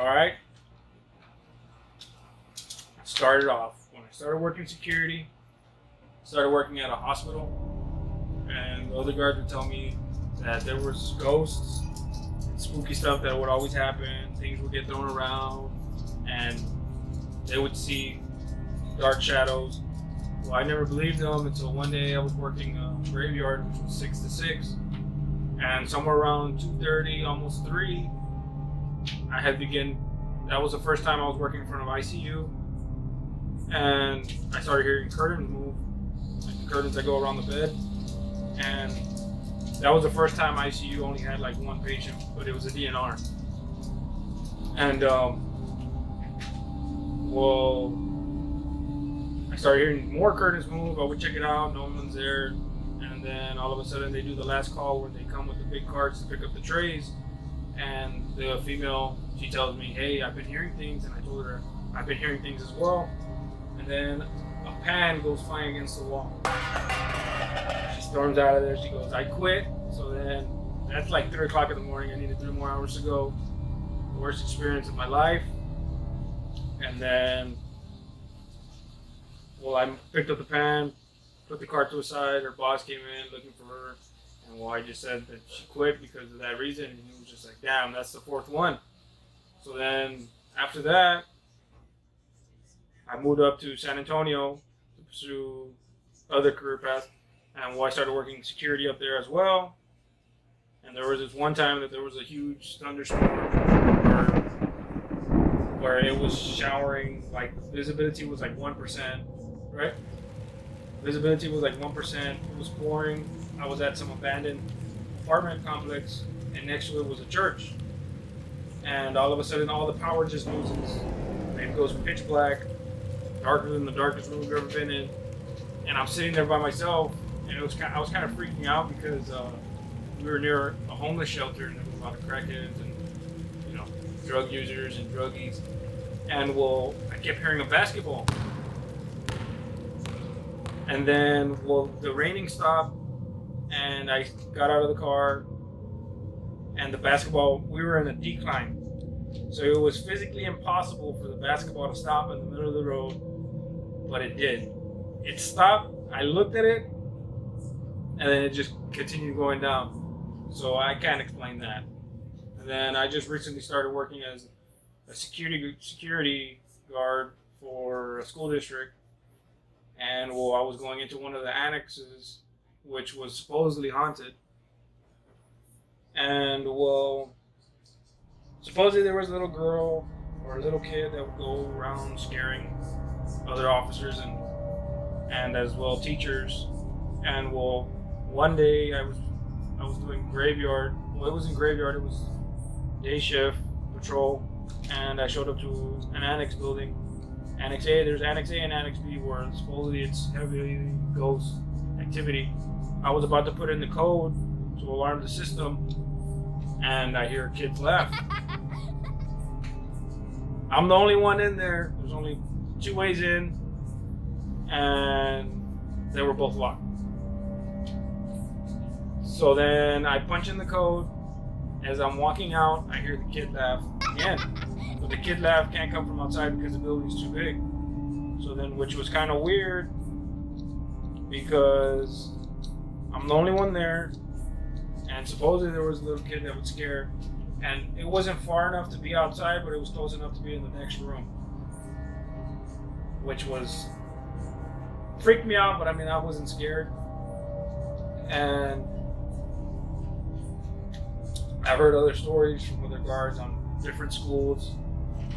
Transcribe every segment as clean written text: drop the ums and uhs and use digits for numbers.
All right. Started off when I started working security. Started working at a hospital, and the other guards would tell me that there was ghosts, and spooky stuff that would always happen. Things would get thrown around, and they would see dark shadows. Well, I never believed them until one day I was working a graveyard, which was 6 to 6, and somewhere around 2:30, almost 3, I had begin. That was the first time I was working in front of ICU, and I started hearing curtains move, like the curtains that go around the bed, and that was the first time ICU only had like one patient, but it was a DNR. And well, I started hearing more curtains move. I would check it out, no one's there, and then all of a sudden they do the last call where they come with the big carts to pick up the trays, and the female, she tells me, "Hey, I've been hearing things," and I told her I've been hearing things as well. And then a pan goes flying against the wall. She storms out of there. She goes, "I quit." So then that's like 3 o'clock in the morning. I needed 3 more hours to go. The worst experience of my life. And then, well, I picked up the pan, put the cart to the side. Her boss came in looking for her. And well, I just said that she quit because of that reason. And he was just like, "Damn, that's the 4th one." So then after that, I moved up to San Antonio to pursue other career paths, and I started working security up there as well. And there was this one time that there was a huge thunderstorm where it was showering, like visibility was like 1%, right? Visibility was like 1%. It was pouring. I was at some abandoned apartment complex, and next to it was a church. And all of a sudden, all the power just loses. And it goes pitch black, darker than the darkest room I've ever been in. And I'm sitting there by myself, and I was kind of freaking out because we were near a homeless shelter, and there was a lot of crackheads and drug users and druggies. And well, I kept hearing a basketball. And then, well, the raining stopped, and I got out of the car, and the basketball, we were in a decline. So it was physically impossible for the basketball to stop in the middle of the road, but it did. It stopped, I looked at it, and then it just continued going down. So I can't explain that. And then I just recently started working as a security guard for a school district. And well, I was going into one of the annexes, which was supposedly haunted. And well, supposedly there was a little girl or a little kid that would go around scaring other officers and as well teachers. And well, one day I was doing graveyard. Well, it wasn't graveyard, it was day shift patrol, and I showed up to an annex building. Annex A, there's Annex A and Annex B where supposedly it's heavy ghost activity. I was about to put in the code to alarm the system, and I hear kids laugh. I'm the only one in there. There's only 2 ways in, and they were both locked. So then I punch in the code. As I'm walking out, I hear the kid laugh again. But the kid laugh can't come from outside because the building's too big. So then, which was kind of weird because I'm the only one there, and supposedly there was a little kid that would scare, and it wasn't far enough to be outside, but it was close enough to be in the next room, which was freaked me out. But I mean, I wasn't scared. And I've heard other stories from other guards on different schools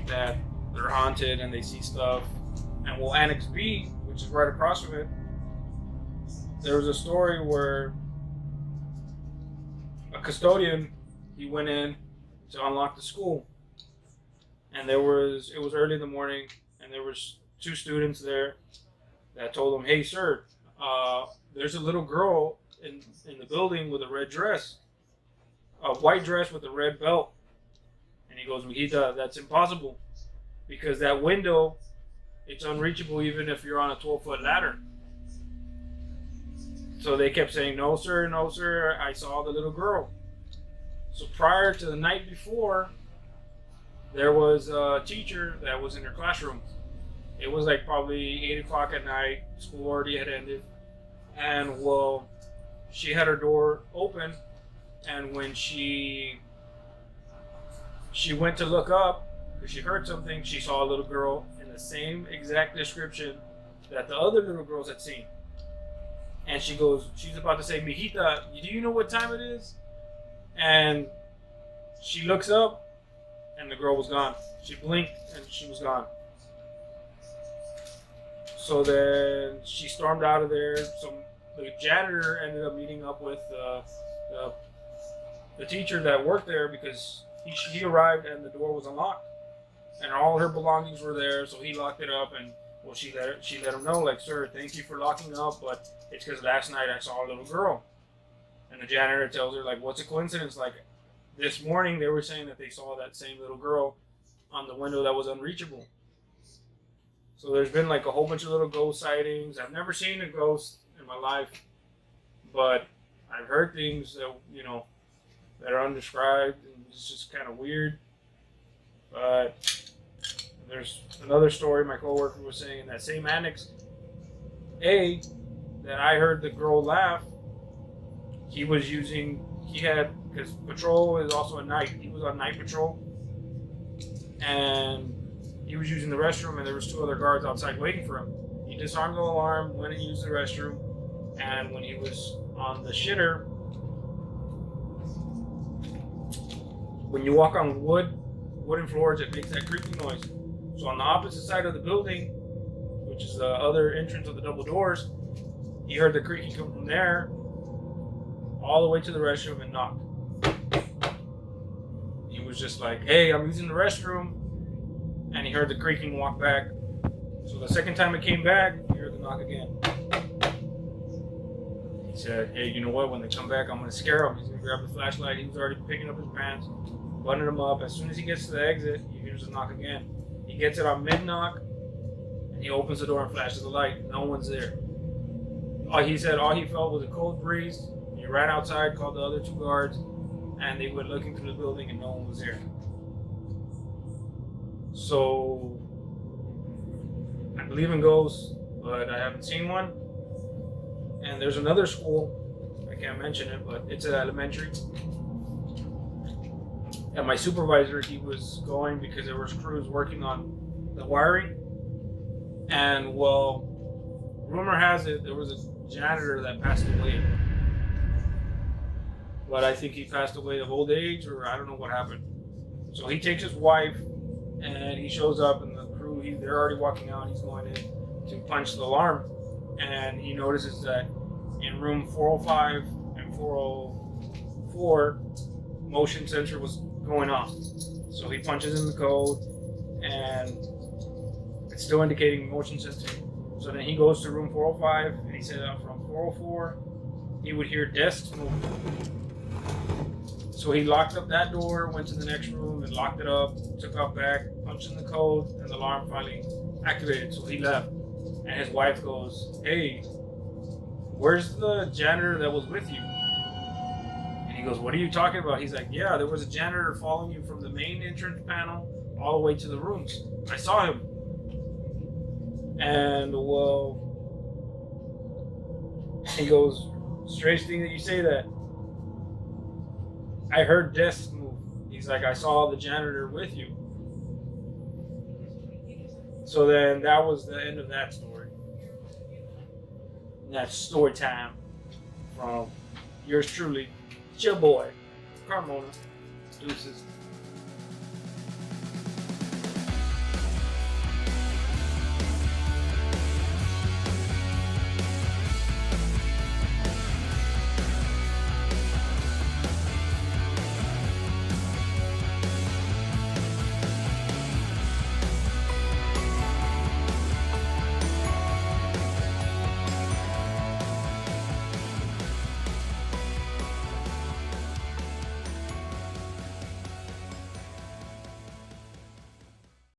that they're haunted and they see stuff. And well, Annex B, which is right across from it, there was a story where a custodian, he went in to unlock the school, and it was early in the morning, and there was 2 students there that told him, "Hey sir, there's a little girl in the building with a red dress, a white dress with a red belt." And he goes, "Mijita, that's impossible, because that window, it's unreachable even if you're on a 12-foot ladder." So they kept saying, no sir, I saw the little girl." So prior to the night before, there was a teacher that was in her classroom. It was like probably 8 o'clock at night. School already had ended. And well, she had her door open. And when she went to look up, because she heard something, she saw a little girl in the same exact description that the other little girls had seen. And she goes, she's about to say, "Mijita, do you know what time it is?" And she looks up, and the girl was gone. She blinked, and she was gone. So then she stormed out of there. So the janitor ended up meeting up with the teacher that worked there, because he arrived and the door was unlocked, and all her belongings were there. So he locked it up, and well, she let him know, like, "Sir, thank you for locking up, but it's because last night I saw a little girl." And the janitor tells her, like, "What's a coincidence? Like, this morning they were saying that they saw that same little girl on the window that was unreachable." So there's been like a whole bunch of little ghost sightings. I've never seen a ghost in my life, but I've heard things that, you know, that are undescribed, and it's just kind of weird. But there's another story my coworker was saying in that same annex A that I heard the girl laugh. Because patrol is also at night. He was on night patrol, and he was using the restroom, and there was 2 other guards outside waiting for him. He disarmed the alarm, went and used the restroom, and when he was on the shitter, when you walk on wooden floors, it makes that creaking noise. So on the opposite side of the building, which is the other entrance of the double doors, he heard the creaking come from there all the way to the restroom and knocked. He was just like, "Hey, I'm using the restroom." And he heard the creaking, walk back. So the second time it came back, he heard the knock again. He said, "Hey, you know what? When they come back, I'm going to scare him." He's going to grab the flashlight. He was already picking up his pants, buttoning them up. As soon as he gets to the exit, he hears the knock again. He gets it on mid-knock, and he opens the door and flashes the light. No one's there. He said all he felt was a cold breeze. He ran outside, called the other 2 guards, and they went looking through the building, and no one was there. So I believe in ghosts, but I haven't seen one. And there's another school, I can't mention it, but it's an elementary. And my supervisor, he was going because there was crews working on the wiring. And well, rumor has it there was a janitor that passed away. But I think he passed away of old age, or I don't know what happened. So he takes his wife, and he shows up, and the crew, they're already walking out. He's going in to punch the alarm, and he notices that in room 405 and 404, motion sensor was going off. So he punches in the code, and it's still indicating motion sensor. So then he goes to room 405, and he said from 404, he would hear desks move. So he locked up that door, went to the next room and locked it up, took off back, punched in the code, and the alarm finally activated. So he left. And his wife goes, "Hey, where's the janitor that was with you?" And he goes, "What are you talking about?" He's like, "Yeah, there was a janitor following you from the main entrance panel all the way to the rooms. I saw him." And well, he goes, "Strange thing that you say that. I heard desks move." He's like, "I saw the janitor with you." So then that was the end of that story. And that's story time from yours truly, it's your boy, Carmona. Deuces.